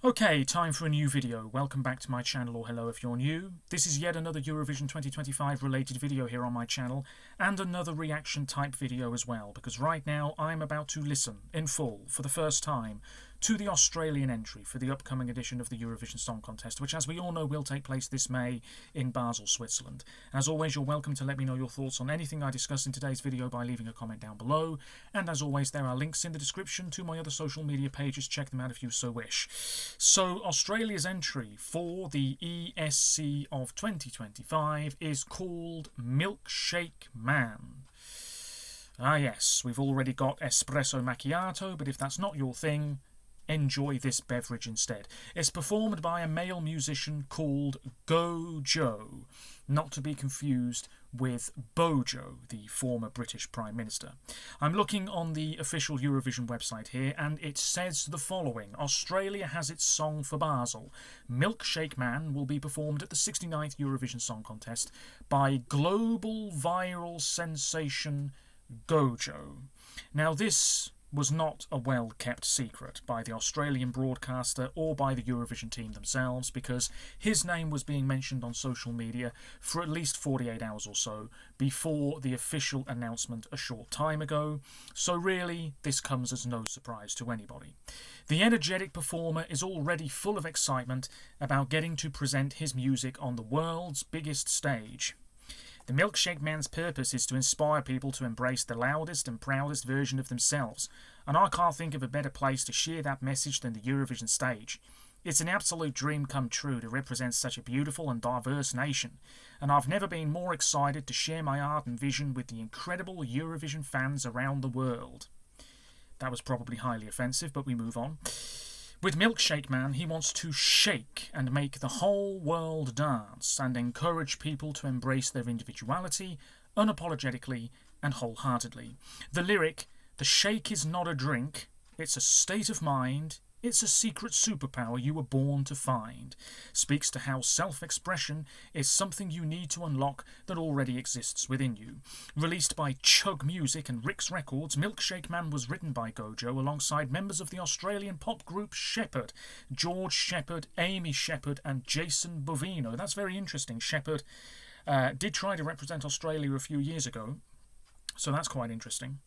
Okay, time for a new video. Welcome back to my channel, or hello if you're new. This is yet another Eurovision 2025 related video here on my channel, and another reaction type video as well, because right now I'm about to listen, in full, for the first time, to the Australian entry for the upcoming edition of the Eurovision Song Contest, which as we all know will take place this May in Basel, Switzerland. As always, you're welcome to let me know your thoughts on anything I discuss in today's video by leaving a comment down below, and as always there are links in the description to my other social media pages, check them out if you so wish. So Australia's entry for the ESC of 2025 is called Milkshake Man. Ah yes, we've already got espresso macchiato, but if that's not your thing, enjoy this beverage instead. It's performed by a male musician called Gojo, not to be confused with Bojo, the former British Prime Minister. I'm looking on the official Eurovision website here, and it says the following: Australia has its song for Basel. Milkshake Man will be performed at the 69th Eurovision Song Contest by global viral sensation Gojo. Now this was not a well-kept secret by the Australian broadcaster or by the Eurovision team themselves, because his name was being mentioned on social media for at least 48 hours or so before the official announcement a short time ago, so really this comes as no surprise to anybody. The energetic performer is already full of excitement about getting to present his music on the world's biggest stage. The Milkshake Man's purpose is to inspire people to embrace the loudest and proudest version of themselves, and I can't think of a better place to share that message than the Eurovision stage. It's an absolute dream come true to represent such a beautiful and diverse nation, and I've never been more excited to share my art and vision with the incredible Eurovision fans around the world. That was probably highly offensive, but we move on. With Milkshake Man, he wants to shake and make the whole world dance and encourage people to embrace their individuality unapologetically and wholeheartedly. The lyric, "The shake is not a drink, it's a state of mind, it's a secret superpower you were born to find," speaks to how self-expression is something you need to unlock that already exists within you. Released by Chug Music and Rick's Records, Milkshake Man was written by Gojo alongside members of the Australian pop group Shepherd, George Shepherd, Amy Shepherd and Jason Bovino. That's very interesting. Shepherd did try to represent Australia a few years ago, so that's quite interesting.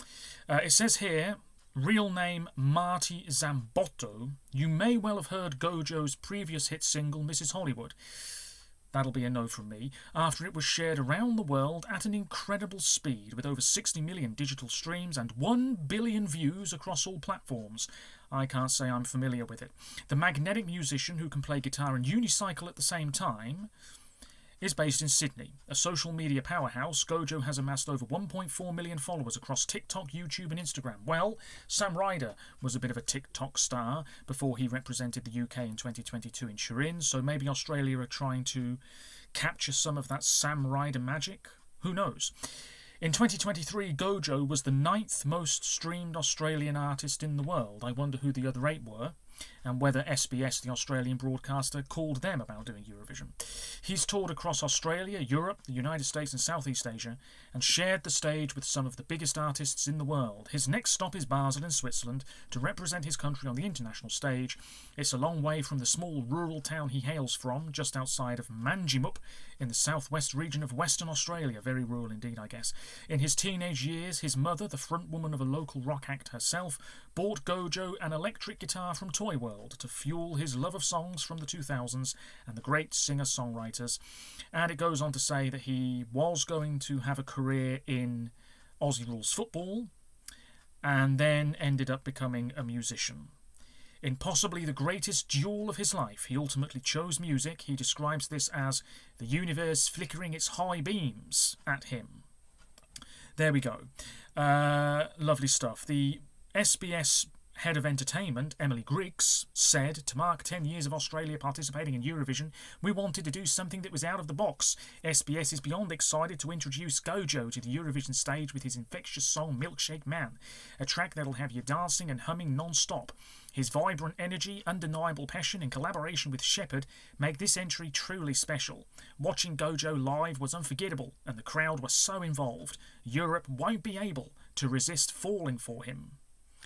It says here, real name Marty Zambotto. You may well have heard Gojo's previous hit single Mrs. Hollywood. That'll be a no from me, after it was shared around the world at an incredible speed with over 60 million digital streams and 1 billion views across all platforms. I can't say I'm familiar with it. The magnetic musician who can play guitar and unicycle at the same time is based in Sydney. A social media powerhouse, Gojo has amassed over 1.4 million followers across TikTok, YouTube and Instagram. Well, Sam Ryder was a bit of a TikTok star before he represented the UK in 2022 in Turin, so maybe Australia are trying to capture some of that Sam Ryder magic? Who knows? In 2023, Gojo was the 9th most streamed Australian artist in the world. I wonder who the other 8 were, and whether SBS, the Australian broadcaster, called them about doing Eurovision. He's toured across Australia, Europe, the United States and Southeast Asia, and shared the stage with some of the biggest artists in the world. His next stop is Basel in Switzerland to represent his country on the international stage. It's a long way from the small rural town he hails from, just outside of Manjimup in the southwest region of Western Australia. Very rural indeed, I guess. In his teenage years, his mother, the frontwoman of a local rock act herself, bought Gojo an electric guitar from Toy World to fuel his love of songs from the 2000s and the great singer-songwriters. And it goes on to say that he was going to have a career in Aussie Rules football and then ended up becoming a musician. In possibly the greatest duel of his life, he ultimately chose music. He describes this as the universe flickering its high beams at him. There we go. Lovely stuff. The SBS head of entertainment, Emily Griggs, said, to mark 10 years of Australia participating in Eurovision, we wanted to do something that was out of the box. SBS is beyond excited to introduce Gojo to the Eurovision stage with his infectious song Milkshake Man, a track that'll have you dancing and humming non-stop. His vibrant energy, undeniable passion and collaboration with Shepherd make this entry truly special. Watching Gojo live was unforgettable and the crowd was so involved. Europe won't be able to resist falling for him.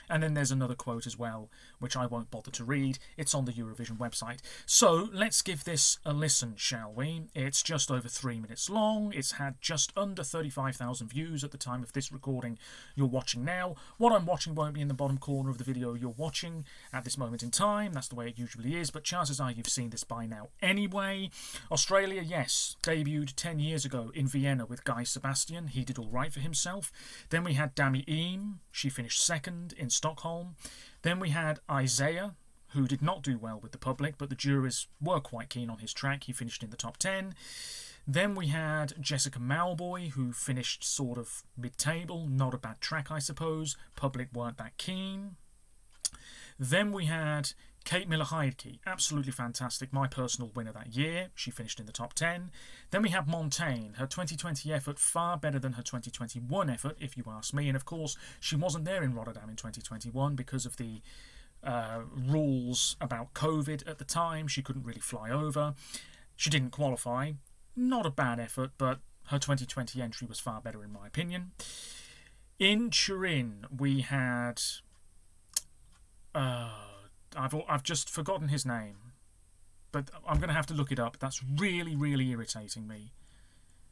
And then there's another quote as well, which I won't bother to read. It's on the Eurovision website. So let's give this a listen, shall we? It's just over 3 minutes long. It's had just under 35,000 views at the time of this recording you're watching now. What I'm watching won't be in the bottom corner of the video you're watching at this moment in time. That's the way it usually is, but chances are you've seen this by now anyway. Australia, yes, debuted 10 years ago in Vienna with Guy Sebastian. He did all right for himself. Then we had Dami Eam. She finished second in Stockholm. Then we had Isaiah, who did not do well with the public, but the juries were quite keen on his track. He finished in the top 10. Then we had Jessica Mauboy, who finished sort of mid-table. Not a bad track, I suppose. Public weren't that keen. Then we had Kate Miller-Heidke, absolutely fantastic, my personal winner that year. She finished in the top 10. Then we have Montaigne, her 2020 effort far better than her 2021 effort, if you ask me. And of course, she wasn't there in Rotterdam in 2021 because of the rules about COVID at the time. She couldn't really fly over. She didn't qualify. Not a bad effort, but her 2020 entry was far better in my opinion. In Turin, we had... I've just forgotten his name, but I'm going to have to look it up. That's really, really irritating me.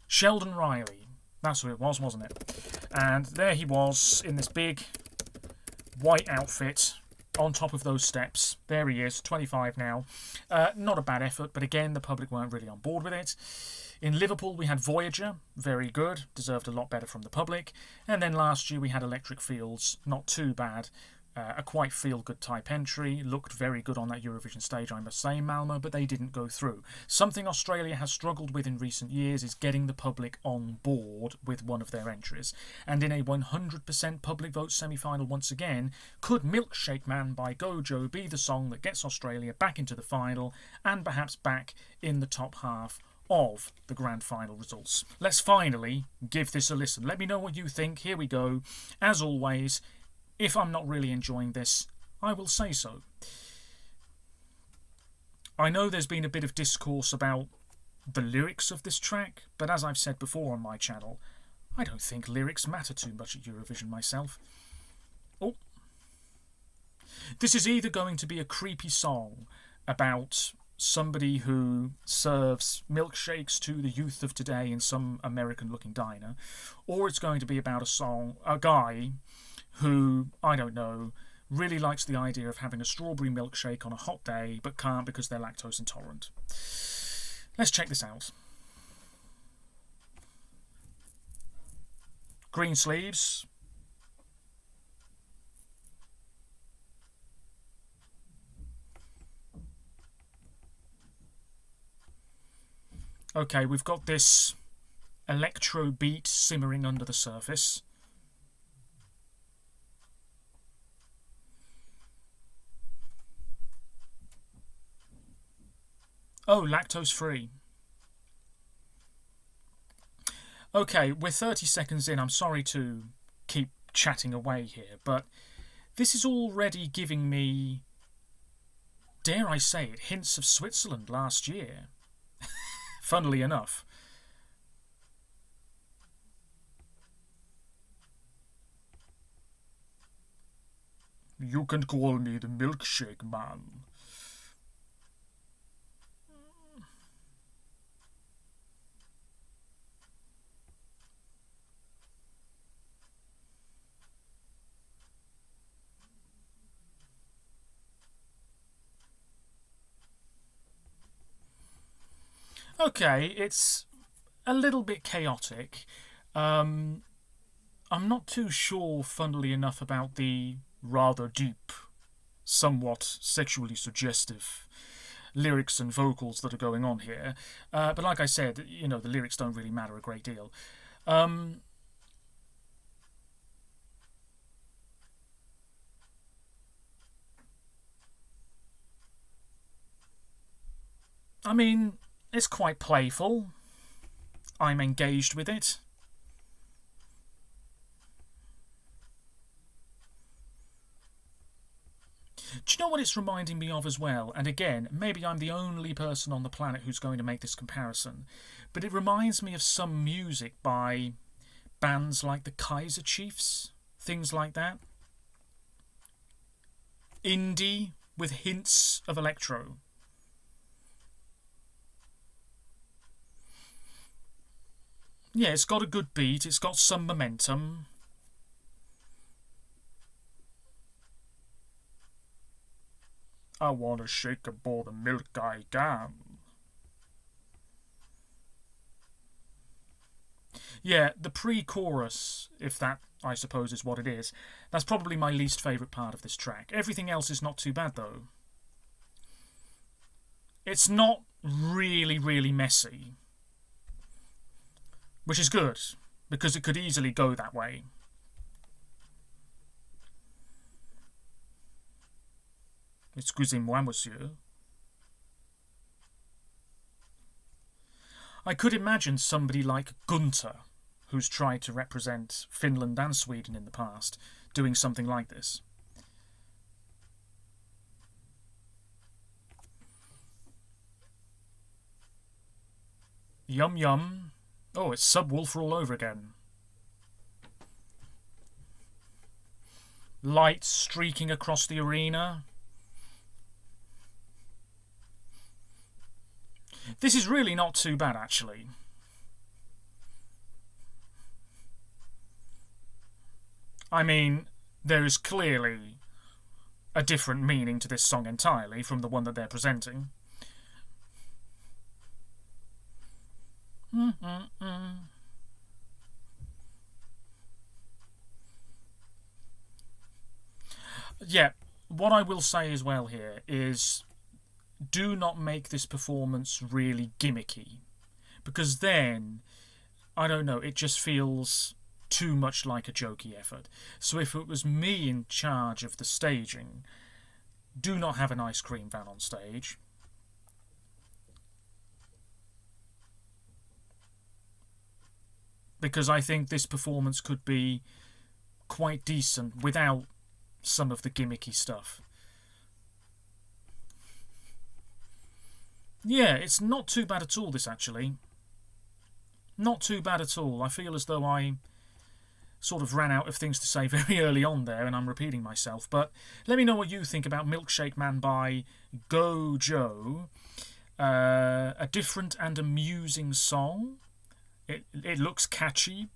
Sheldon Riley. That's who it was, wasn't it? And there he was in this big white outfit on top of those steps. There he is, 25 now. Not a bad effort, but again, the public weren't really on board with it. In Liverpool, we had Voyager, very good, deserved a lot better from the public. And then last year, we had Electric Fields, not too bad. A quite feel-good type entry, looked very good on that Eurovision stage, I must say, Malmo, but they didn't go through. Something Australia has struggled with in recent years is getting the public on board with one of their entries. And in a 100% public vote semi-final once again, could Milkshake Man by Gojo be the song that gets Australia back into the final and perhaps back in the top half of the grand final results? Let's finally give this a listen. Let me know what you think. Here we go. As always, if I'm not really enjoying this, I will say so. I know there's been a bit of discourse about the lyrics of this track, but as I've said before on my channel, I don't think lyrics matter too much at Eurovision myself. Oh. This is either going to be a creepy song about somebody who serves milkshakes to the youth of today in some American-looking diner, or it's going to be about a guy who, I don't know, really likes the idea of having a strawberry milkshake on a hot day, but can't because they're lactose intolerant. Let's check this out. Green sleeves. Okay, we've got this electro beat simmering under the surface. Oh, lactose free. Okay, we're 30 seconds in. I'm sorry to keep chatting away here, but this is already giving me, dare I say it, hints of Switzerland last year. Funnily enough. You can call me the Milkshake Man. Okay, it's a little bit chaotic. I'm not too sure, funnily enough, about the rather deep, somewhat sexually suggestive lyrics and vocals that are going on here. But like I said, you know, the lyrics don't really matter a great deal. I mean, it's quite playful. I'm engaged with it. Do you know what it's reminding me of as well? And again, maybe I'm the only person on the planet who's going to make this comparison, but it reminds me of some music by bands like the Kaiser Chiefs, things like that. indie with hints of electro. Yeah, it's got a good beat, it's got some momentum. I wanna shake a bowl of milk I can. Yeah, the pre-chorus, if that, I suppose, is what it is, that's probably my least favourite part of this track. Everything else is not too bad, though. It's not really, really messy, which is good, because it could easily go that way. Excusez-moi, monsieur. I could imagine somebody like Gunter, who's tried to represent Finland and Sweden in the past, doing something like this. Yum yum. Oh, it's Subwoofer all over again. Lights streaking across the arena. This is really not too bad, actually. I mean, there is clearly a different meaning to this song entirely from the one that they're presenting. Yeah, what I will say as well here is, do not make this performance really gimmicky, because then, I don't know, it just feels too much like a jokey effort. So if it was me in charge of the staging, do not have an ice cream van on stage. Because I think this performance could be quite decent without some of the gimmicky stuff. Yeah, it's not too bad at all, this, actually. Not too bad at all. I feel as though I sort of ran out of things to say very early on there, and I'm repeating myself. But let me know what you think about Milkshake Man by Go Joe. A different and amusing song. It looks catchy.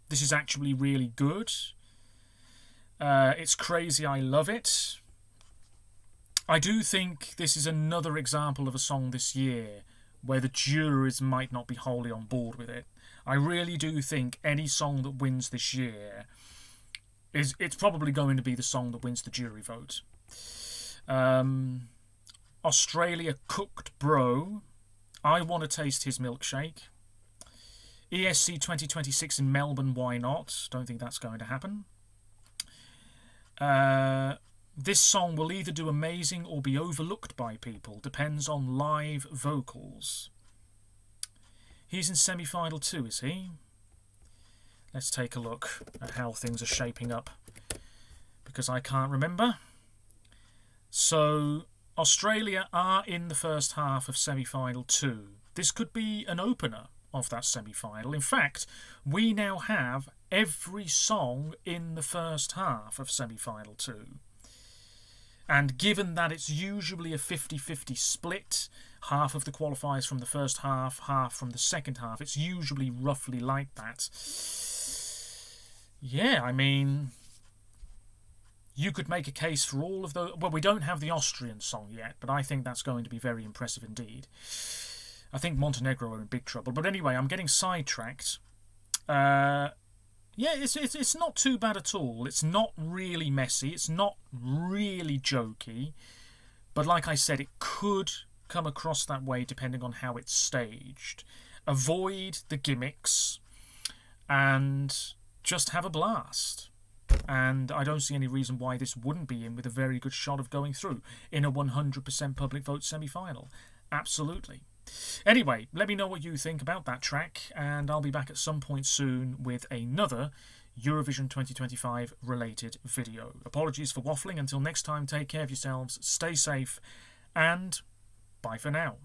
This is actually really good. It's crazy, I love it. I do think this is another example of a song this year where the juries might not be wholly on board with it. I really do think any song that wins this year it's probably going to be the song that wins the jury vote. Australia Cooked Bro. I want to taste his milkshake. ESC 2026 in Melbourne, why not? Don't think that's going to happen. This song will either do amazing or be overlooked by people. Depends on live vocals. He's in semi-final 2, is he? Let's take a look at how things are shaping up, because I can't remember. So, Australia are in the first half of semi-final 2. This could be an opener of that semi-final. In fact, we now have every song in the first half of semi-final 2. And given that it's usually a 50-50 split, half of the qualifiers from the first half, half from the second half, it's usually roughly like that. Yeah, I mean, you could make a case for all of those. Well, we don't have the Austrian song yet, but I think that's going to be very impressive indeed. I think Montenegro are in big trouble. But anyway, I'm getting sidetracked. Yeah, it's not too bad at all. It's not really messy. It's not really jokey. But like I said, it could come across that way depending on how it's staged. Avoid the gimmicks and just have a blast. And I don't see any reason why this wouldn't be in with a very good shot of going through in a 100% public vote semi-final. Absolutely. Anyway, let me know what you think about that track, and I'll be back at some point soon with another Eurovision 2025 related video. Apologies for waffling. Until next time, take care of yourselves, stay safe, and bye for now.